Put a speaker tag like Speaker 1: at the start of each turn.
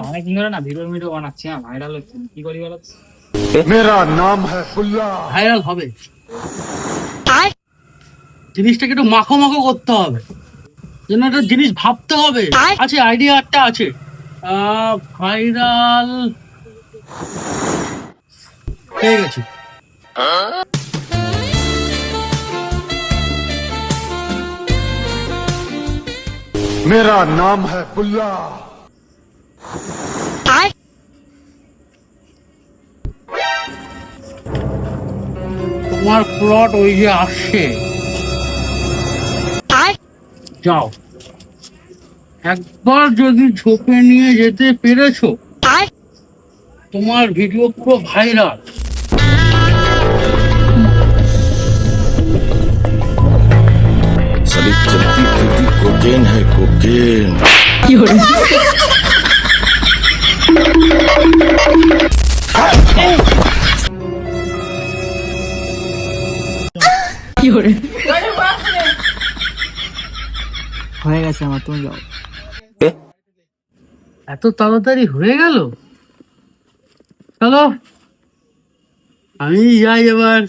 Speaker 1: অনেকদিন ধরে না ভিডিও বানাচ্ছি, হ্যাঁ ভাইরাল হচ্ছে, কি করি বলো?
Speaker 2: मेरा नाम है फुल्ला।
Speaker 3: ভাইরাল হবে, জিনিসটাকে একটু মাখো মাখো করতে হবে, যেন একটা জিনিস ভাবতে হবে। আছে আইডিয়া একটা আছে, ভাইরাল হয়ে গেছে।
Speaker 2: मेरा नाम है फुल्ला।
Speaker 3: তোমার প্লট ওই যে আসছে, যাও একবার যদি ঝোপে নিয়ে যেতে পেরেছো, তোমার ভিডিও পুরো ভাইরাল।
Speaker 4: साली चलती फिरती कोकेन है कोकेन।
Speaker 1: হয়ে গেছে আমার, তুমি যাও।
Speaker 3: এত তাড়াতাড়ি হয়ে গেল? চলো আমি যাই এবার।